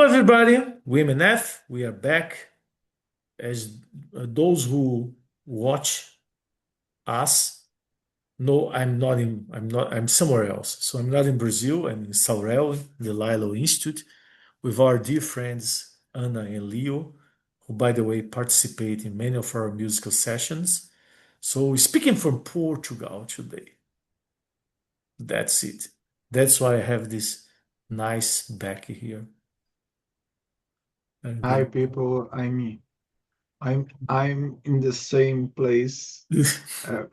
everybody, We-MNF, we are back. As those who watch us know, I'm somewhere else. So I'm not in Brazil, I'm in Saurel, the Lilo Institute, with our dear friends Anna and Leo, who, by the way, participate in many of our musical sessions. So speaking from Portugal today, that's it. That's why I have this nice back here. I'm Hi going. people, I'm in the same place uh,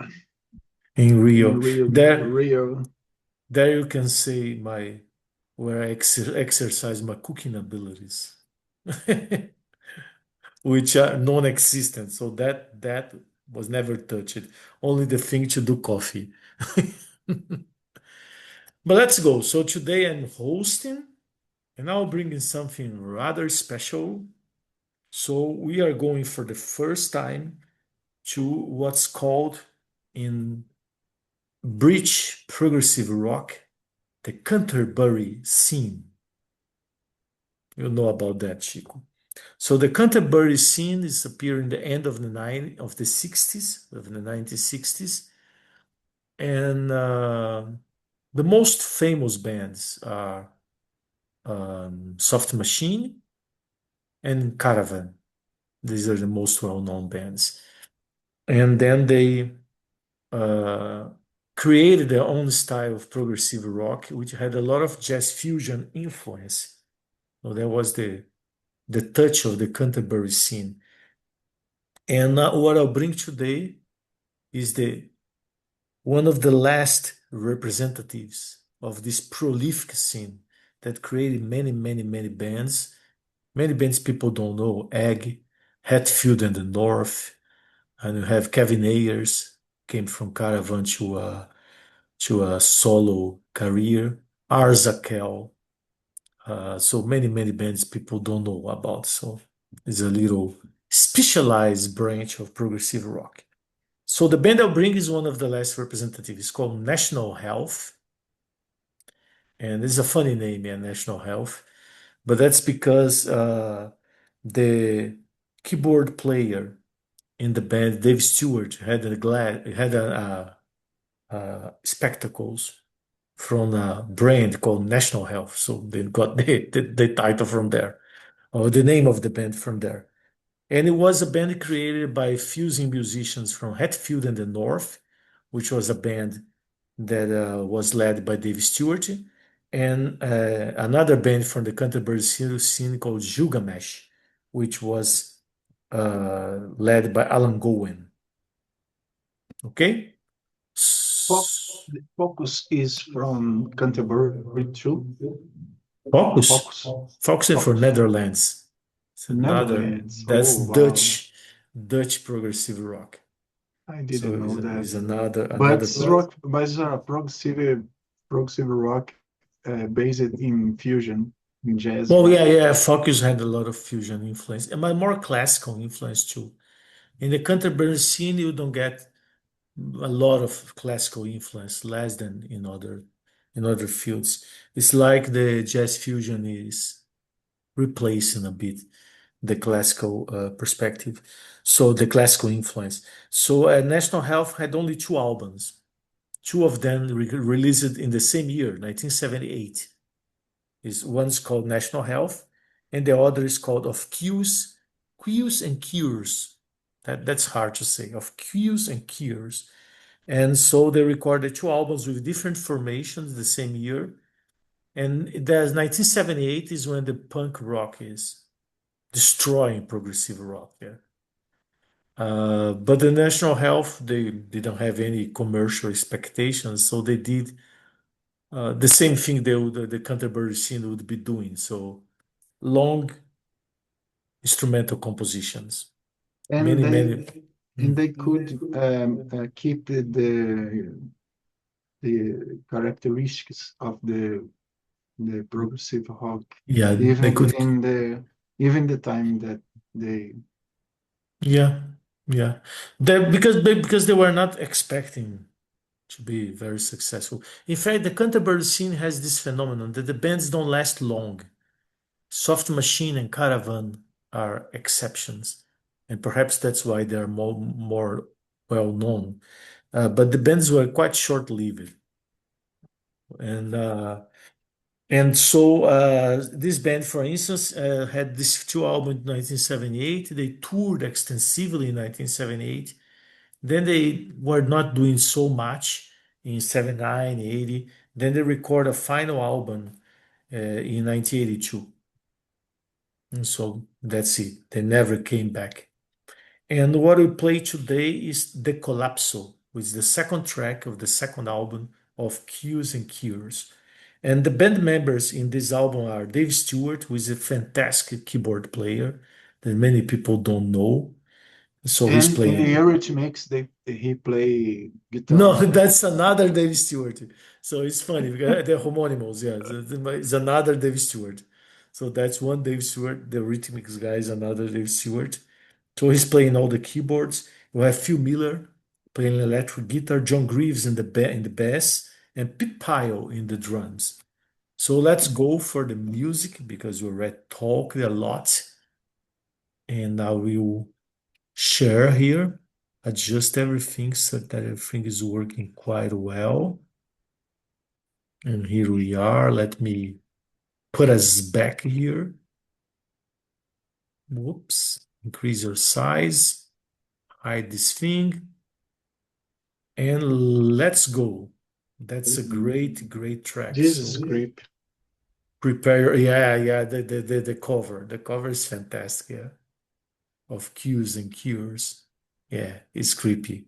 In in Rio. There, Rio. there you can say my where I exercise my cooking abilities, which are non-existent. So that was never touched. Only the thing to do coffee. But let's go. So today I'm hosting, and I'll bring in something rather special. So we are going for the first time to what's called in British progressive rock the Canterbury Scene. You know about that, Chico. So the Canterbury Scene is appearing the end of the 60s, of the 1960s, and the most famous bands are Soft Machine and Caravan. These are the most well-known bands. And then they uh, created their own style of progressive rock, which had a lot of jazz fusion influence. So that was the touch of the Canterbury Scene. And what I'll bring today is the one of the last representatives of this prolific scene that created many bands. Many bands people don't know. Egg, Hatfield and the North, and you have Kevin Ayers came from Caravan to a solo career. Arzakel. So many bands people don't know about. So it's a little specialized branch of progressive rock. So the band I'll bring is one of the last representatives. It's called National Health. And it's a funny name, yeah, National Health. But that's because the keyboard player in the band, Dave Stewart, had spectacles from a brand called National Health. So they got the title from there, or the name of the band from there. And it was a band created by fusing musicians from Hatfield and the North, which was a band that was led by Dave Stewart, and another band from the Canterbury scene called Gilgamesh, which was led by Alan Gowen. Okay? Fo- the Focus is from Canterbury too. Focus. Focus, Focusing for Focus, Netherlands. It's another, Netherlands. that's Oh wow, Dutch progressive rock. I So didn't know that. is another But another. but it's a progressive rock based in fusion, in jazz. Well, yeah. Focus had a lot of fusion influence, and my more classical influence too. In the Canterbury scene, you don't get a lot of classical influence, less than in other fields. It's like the jazz fusion is replacing a bit the classical perspective, so the classical influence. So National Health had only two albums. Two of them released in the same year, 1978. Is one's called National Health, and the other is called Of Cues and Cures. That's hard to say. Of Cues and Cures. And so they recorded two albums with different formations the same year. And there's 1978 is when the punk rock is destroying progressive rock. Yeah. But the National Health, they didn't have any commercial expectations, so they did the same thing the Canterbury Scene would be doing. So long instrumental compositions. And Many, they many. and Mm. they could keep the characteristics of the progressive rock Yeah, they even could. in the time that they Yeah, yeah. Because they were not expecting to be very successful. In fact, the Canterbury scene has this phenomenon that the bands don't last long. Soft Machine and Caravan are exceptions, and perhaps that's why they are more well known. But the bands were quite short-lived, and this band, for instance, had these two albums in 1978. They toured extensively in 1978. Then they were not doing so much in 79, 80. Then they record a final album in 1982. And so that's it. They never came back. And what we play today is the Collapso, which is the second track of the second album of Cues and Cures. And the band members in this album are Dave Stewart, who is a fantastic keyboard player that many people don't know. So he's And in the playing. Eurythmics, he play No, guitar. that's another Dave Stewart. So it's funny because they're homonymous. Yeah, it's another Dave Stewart. So that's one Dave Stewart. The Rhythmics guy is another Dave Stewart. So he's playing all the keyboards. We have Phil Miller playing electric guitar, John Greaves in the bass, and Pete Pyle in the drums. So let's go for the music because we already talked a lot, and I will share here, adjust everything so that everything is working quite well. And here we are. Let me put us back here. Whoops. Increase your size. Hide this thing. And let's go. That's a great, great track. Jesus So creep. prepare. Yeah. The cover. The cover is fantastic. Yeah. Of Cues and Cures. Yeah, it's creepy.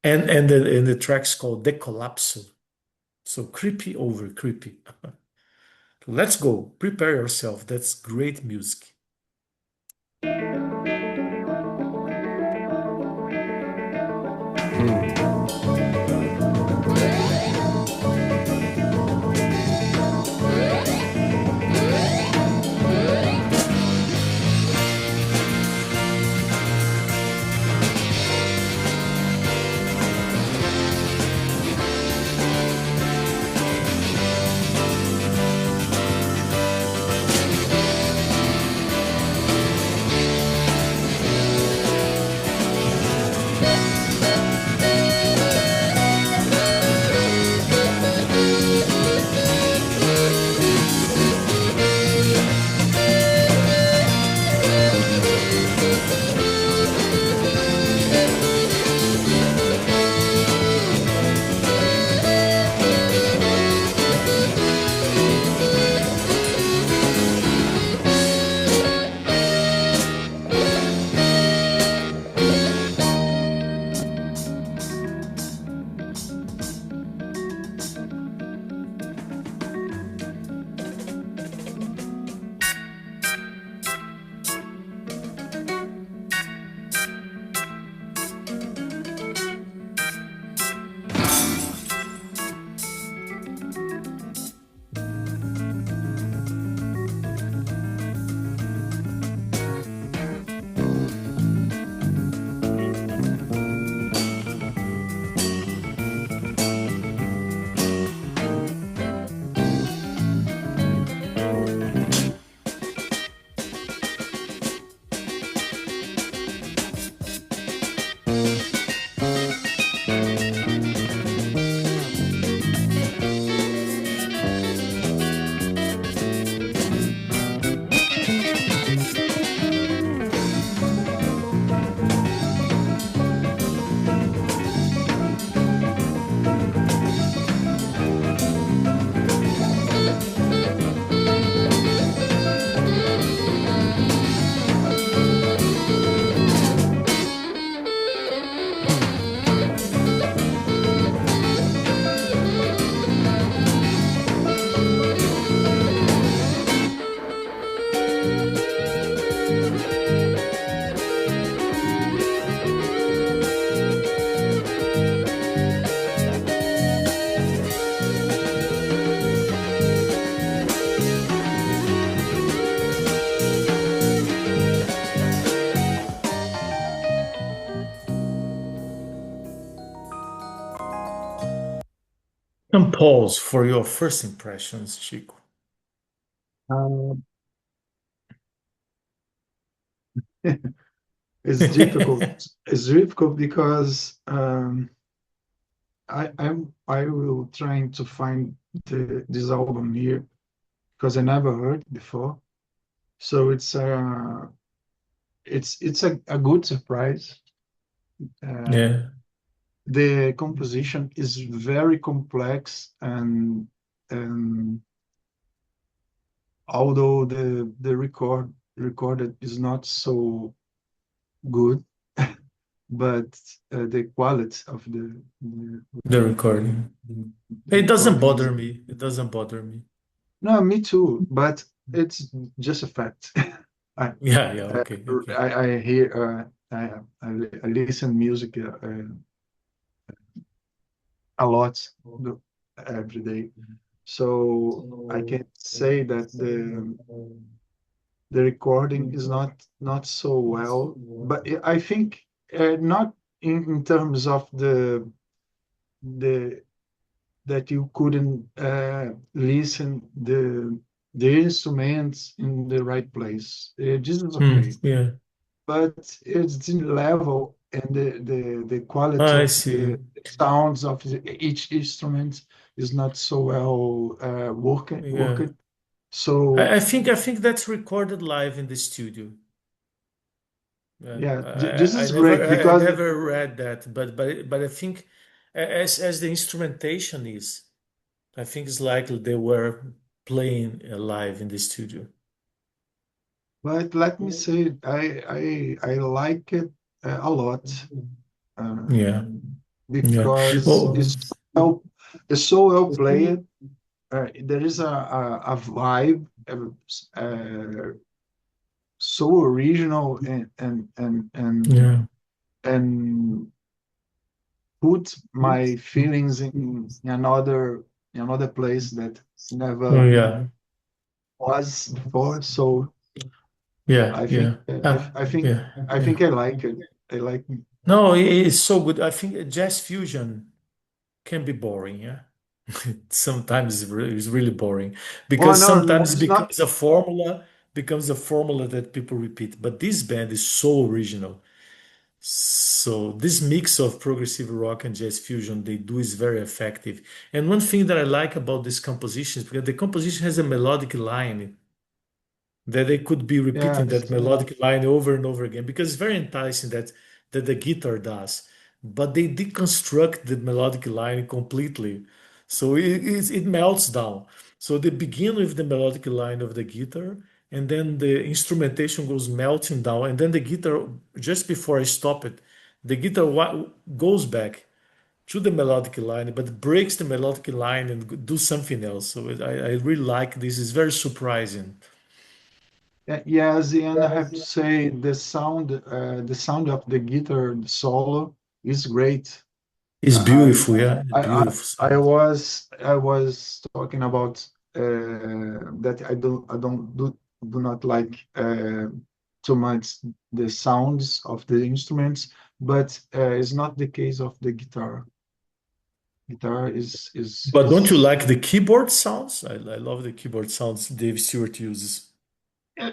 And the track's called The Collapso. So creepy over creepy. Let's go. Prepare yourself. That's great music. And pause for your first impressions, Chico. It's difficult. It's difficult because I will trying to find this album here because I never heard it before. So it's a good surprise. Uh, Yeah, the composition is very complex, and although the recorded is not so good, but the quality of the recording. the It doesn't recording is bother me. It doesn't bother me. no, me too, but it's just a fact. I Yeah, yeah, uh, okay, okay. I hear I listen music a lot every day, so I can say that the recording is not so well, but I think not in terms of the that you couldn't listen the instruments in the right place. This is okay, Yeah, but it's the level and the quality I of see. the sounds of each instrument is not so well Yeah. worked. So I think that's recorded live in the studio. Yeah, yeah, this I is never great I because never read that, but I think as the instrumentation is, I think it's likely they were playing live in the studio. but let me say I like it a lot uh, Yeah, yeah. because Well, well, it's so well played. There is a vibe, so original yeah. and put my feelings in another place that Oh, never yeah, was before. So yeah, I think yeah. Ah, yeah, I yeah. think I like it. I like. No, it's so good. I think jazz fusion can be boring. Yeah, sometimes it's really boring Oh because no, sometimes it's not. becomes a formula that people repeat. But this band is so original. So this mix of progressive rock and jazz fusion they do is very effective. And one thing that I like about this composition is because the composition has a melodic line that they could be repeating that Yes, melodic line over and over again because it's very enticing that the guitar does, but they deconstruct the melodic line completely, so it melts down. So they begin with the melodic line of the guitar, and then the instrumentation goes melting down, and then the guitar, just before I stop it, the guitar goes back to the melodic line, but breaks the melodic line and do something else. So I really like this. It's very surprising. yes, and I have to say the sound of the guitar solo is great. It's I beautiful, yeah. I I, Beautiful sound. I was talking about that I do not like too much the sounds of the instruments, but it's not the case of the guitar. Guitar But don't you is like the keyboard sounds? I love the keyboard sounds Dave Stewart uses.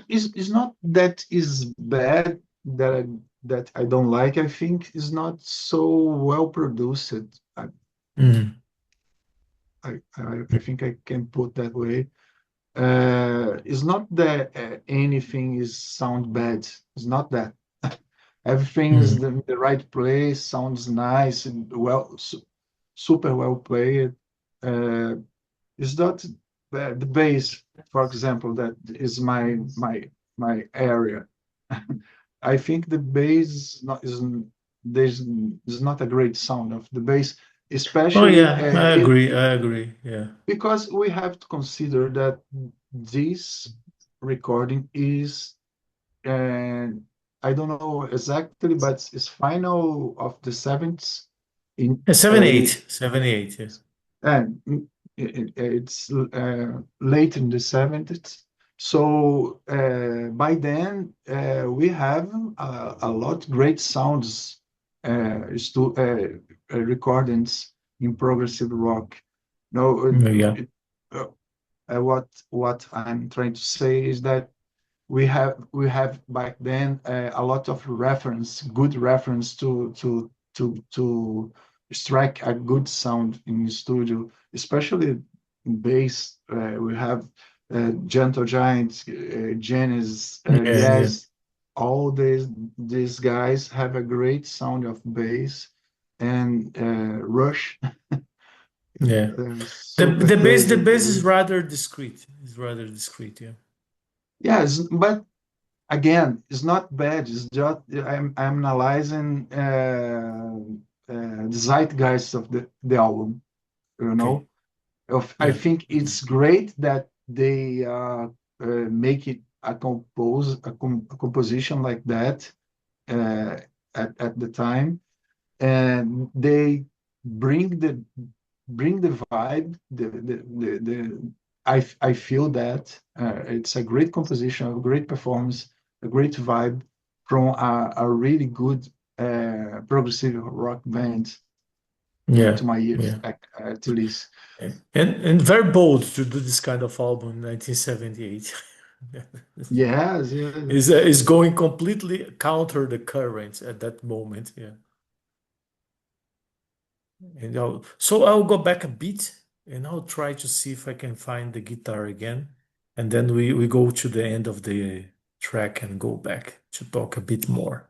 is not that is bad that I don't like. I think it's not so well produced. Mm. I think I can put that way. It's not that anything is sound bad. It's not that. Everything is Mm. in the right place, sounds nice and well, super well played. Uh, it's not the bass, for example, that is my area. I think the bass is not a great sound of the bass, Oh especially yeah, I agree. I agree. Yeah. because we have to consider that this recording is, and I don't know exactly, but it's final of the seventh in Yeah, 78. 78, yeah. and it's late in the seventh. So by then we have a lot great sounds recordings in progressive rock. No, Yeah. uh, what I'm trying to say is that we have back then a lot of good reference to strike a good sound in the studio, especially bass. We have Gentle Giant, Genesis, Yeah, yeah, Yes. All these guys have a great sound of bass, and Rush, yeah. super The crazy bass is bass. rather discreet. It's rather discreet, yeah. Yes, but again, it's not bad. It's just I'm analyzing the zeitgeist of the album. You Okay. know, I Yeah. think Okay. it's great that they make it a composition like that uh, at the time, and they bring the bring the vibe. I feel that it's a great composition, a great performance, a great vibe from a really good progressive rock band Yeah. to my ears, Yeah. at least. And very bold to do this kind of album in 1978. Yes, yes, Is going completely counter the current at that moment. Yeah. So I'll go back a bit and I'll try to see if I can find the guitar again. And then we go to the end of the track and go back to talk a bit more.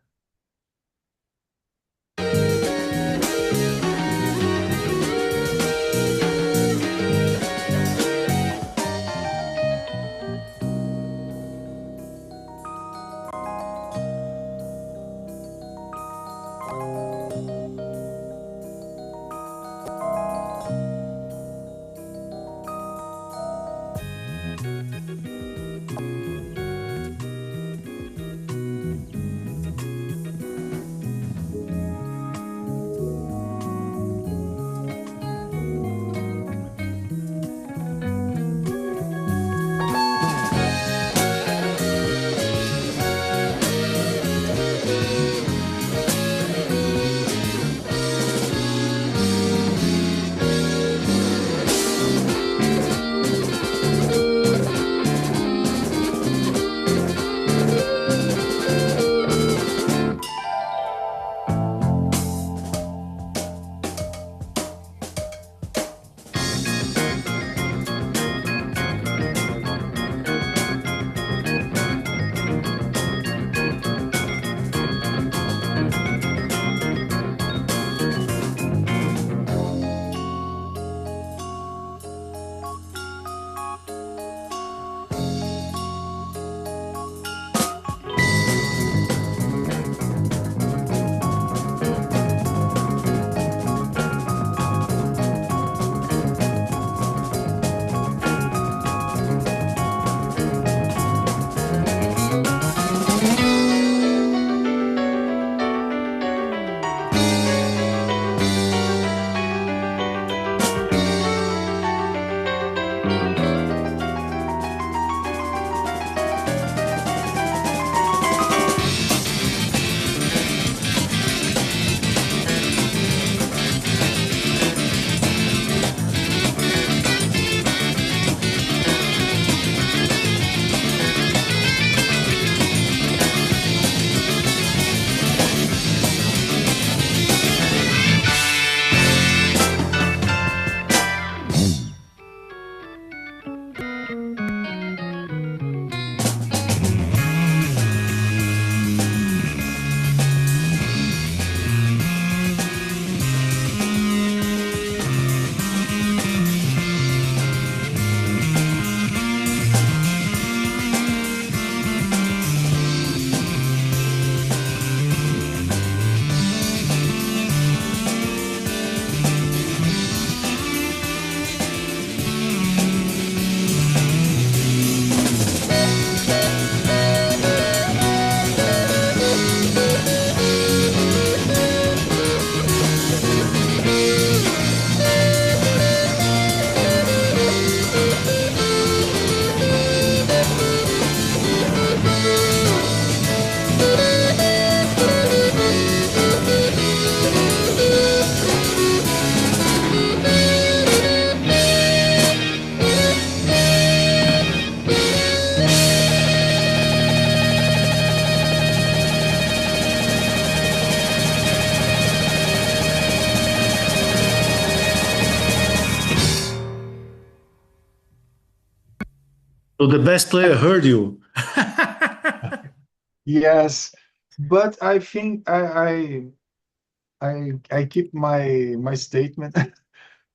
So the best player heard you. Yes, but I think I keep my statement.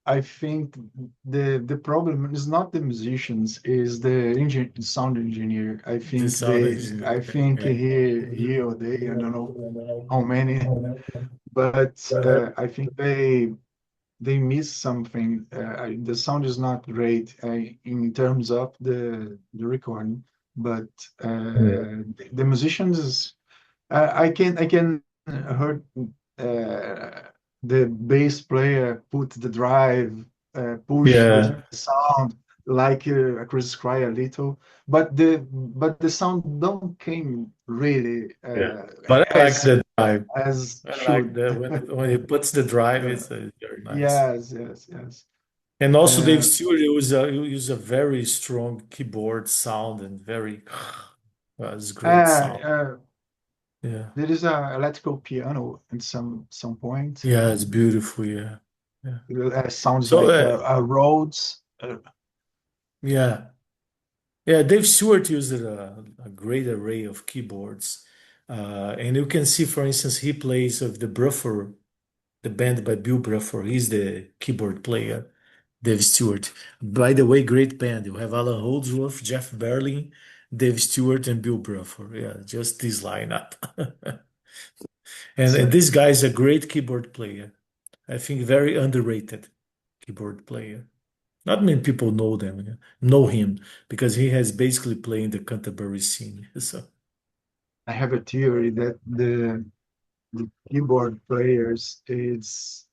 I think the problem is not the musicians, is the sound engineer. The sound engineer. He or they, I don't know how many, but I think they miss something. The sound is not great in terms of the recording, but Yeah. the musicians is, I can heard the bass player put the drive, push the Yeah. sound like Chris Cry a little, but the sound don't came really Yeah. But I like the drive. as I like should. the when he puts the drive, Yeah. it's very nice. Yes, yes, yes. And also Dave Uh, Stewart use a very strong keyboard sound and very it's uh, great sound. uh, Yeah. there is a electrical piano at some point. Yeah, it's beautiful. Yeah. Yeah. Sounds So like a Rhodes. yeah. Yeah, Dave Stewart used a great array of keyboards. And you can see, for instance, he plays with the Bruffer, the band by Bill Bruffer. He's the keyboard player, Dave Stewart. By the way, great band. You have Alan Holdsworth, Jeff Berlin, Dave Stewart, and Bill Bruffer. Yeah, just this lineup. And So this guy is a great keyboard player. I think very underrated keyboard player. Not many people know them, yeah, know him because he has basically played the Canterbury scene. So I have a theory that the keyboard players is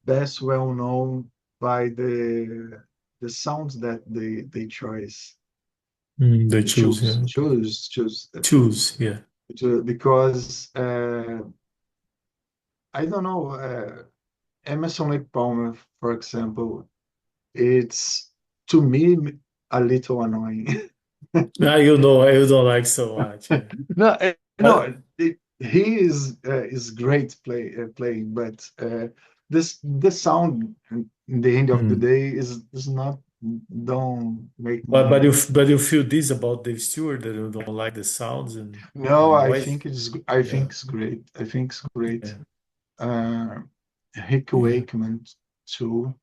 best well known by the sounds that they choose they choose, yeah. choose Choose, yeah. because I don't know, Emerson Lake Palmer, for example, it's to me a little annoying. Now you know you don't like so much, yeah. No, But he is great playing, but the sound in the end of the mm. day is not, don't make but me. you feel this about Dave Stewart that you don't like the sounds No, and why? I Yeah, think it's great. I think it's great. yeah, Uh, Rick yeah. Wakeman too.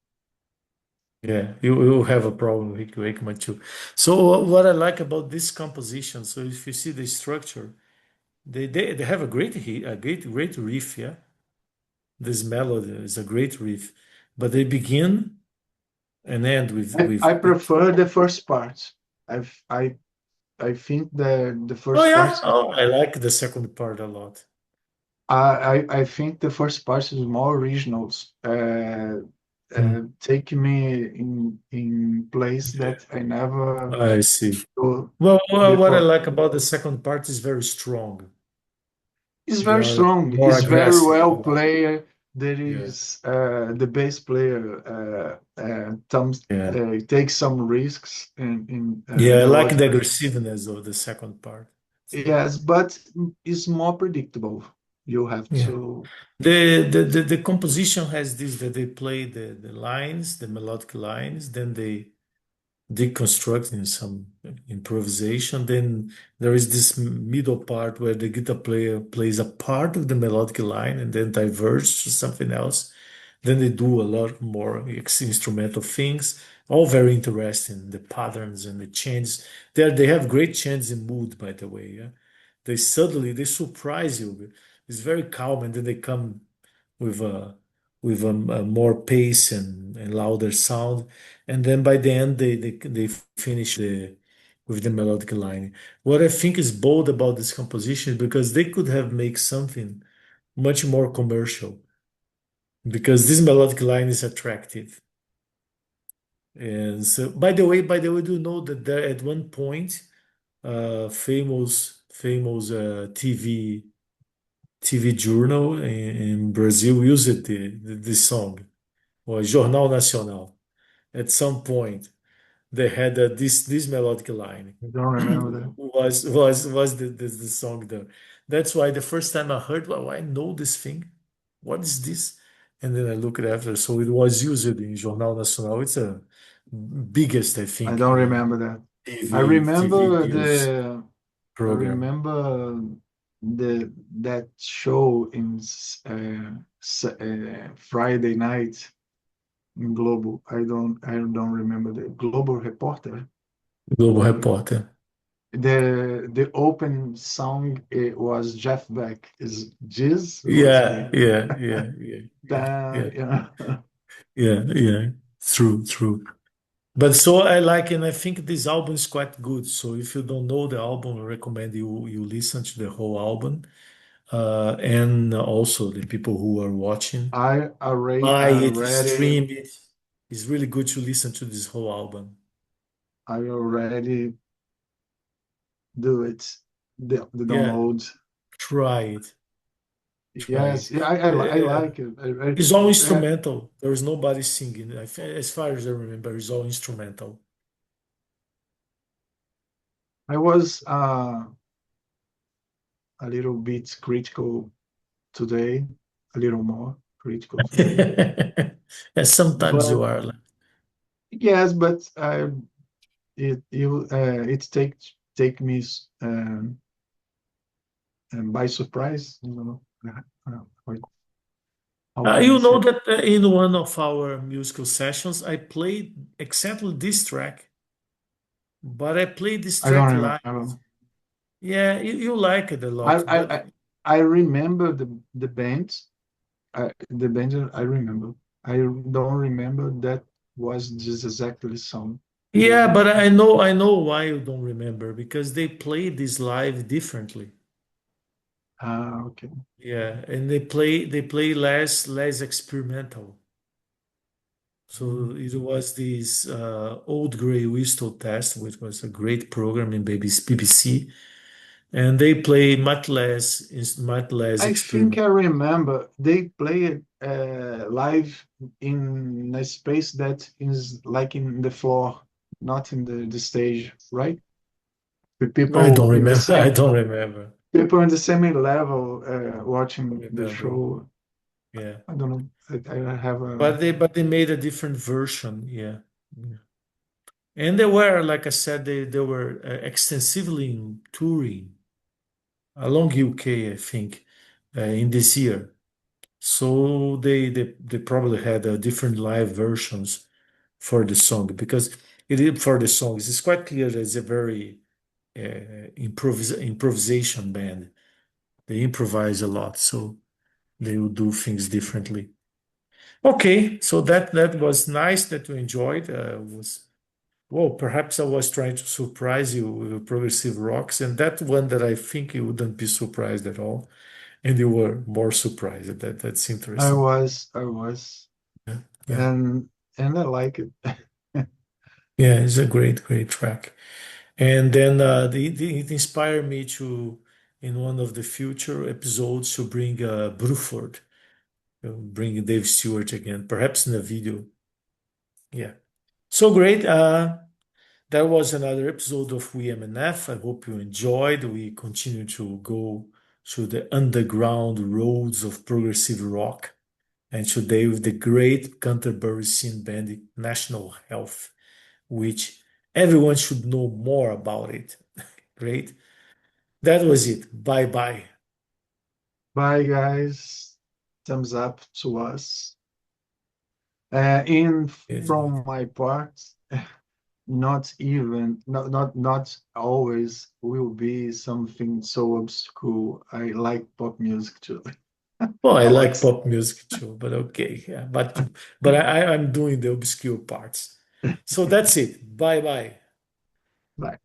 Yeah, you have a problem with Wakeman too. So what I like about this composition, so if you see the structure, they have a great riff, yeah. This melody is a great riff, but they begin and end I with prefer the first part. I've, I I think the oh first yeah, part. oh I like the second part a lot. I think the first part is more originals. Hmm. Take me in place Yeah, that I never I see. go Well, what I before. like about the second part is very strong. It's They very are strong. more It's very aggressive. well played. There Yeah, is the bass player yeah, takes some risks in yeah. I like the melodically. aggressiveness of the second part. So Yes, but it's more predictable. You have yeah. to. The composition has this that they play the lines, the melodic lines, then they deconstructing some improvisation. Then there is this middle part where the guitar player plays a part of the melodic line and then diverges to something else. Then they do a lot more instrumental things, all very interesting. The patterns and the changes. They have great change in mood, by the way. Yeah, they surprise you. It's very calm, and then they come with a more pace and louder sound, and then by the end they finish with the melodic line. What I think is bold about this composition is because they could have made something much more commercial because this melodic line is attractive. And so, by the way, do you know that there at one point, famous TV journal in Brazil used this song, or Jornal Nacional. At some point, they had this melodic line. I don't remember that. Was the song there? That's why the first time I heard, well, I know this thing. What is this? And then I looked after. So it was used in Jornal Nacional. It's a biggest, I I think, don't remember that. I TV remember news I program. remember that show in Friday night in Global. I don't remember the Global Reporter. Global Reporter. The open song it was Jeff Beck. Is Jizz was Yeah, the yeah, yeah, yeah, yeah, yeah, you know. yeah, yeah. True, true. But so I like, and I think this album is quite good. So if you don't know the album, I recommend you listen to the whole album. And also the people who are watching, buy it, Already stream it. It's really good to listen to this whole album. I already do it. The Yeah, download. try it. Try it. Yes, yeah, I like it. It's all Uh, instrumental. There's nobody singing. As far as I remember, it's all instrumental. I was a little bit critical today, a little more critical today. And sometimes you But are like, yes, but it take me by surprise. You know, how can I you know say? that in one of our musical sessions, I played exactly this track, but I played this I don't track live. remember. Yeah, you like it a I lot, I but I, I remember the band. The band I remember. I don't remember that was just exactly the song. yeah, The but I know why you don't remember because they played this live differently. okay. Yeah, and they play less experimental. So it was this Old Grey Whistle Test, which was a great program in BBC, and they play much less I think experiment. I remember they played live in a space that is like in the floor, not in the stage, right? With I don't people in the remember. I same don't remember. people in the same level watching the Remember. show. Yeah, I don't know. I have a. but they made a different version. Yeah. Yeah. And they were, like I said, they were extensively in touring along UK, I think, in this year. So they probably had different live versions for the song because for the songs it's quite clear that it's a very improvisation band. They improvise a lot, so they will do things differently. Okay, so that was nice that you enjoyed. Was Well, perhaps I was trying to surprise you with progressive rocks, and that one that I think you wouldn't be surprised at all, and you were more surprised. That's interesting. I was, Yeah, yeah, and I like it. yeah. It's a great, great track. And then it inspired me to, in one of the future episodes, to bring Bruford, bring Dave Stewart again, perhaps in a video. Yeah. So great. That was another episode of We-MNF. I hope you enjoyed. We continue to go through the underground roads of progressive rock. And today with the great Canterbury Scene band, National Health, which everyone should know more about it. Great. That was it. Bye bye. Bye, guys. Thumbs up to us. In from my part, not always will be something so obscure. I like pop music too. Well, I I like like pop music too, but okay. Yeah, but I'm doing the obscure parts. So that's it. Bye bye. bye.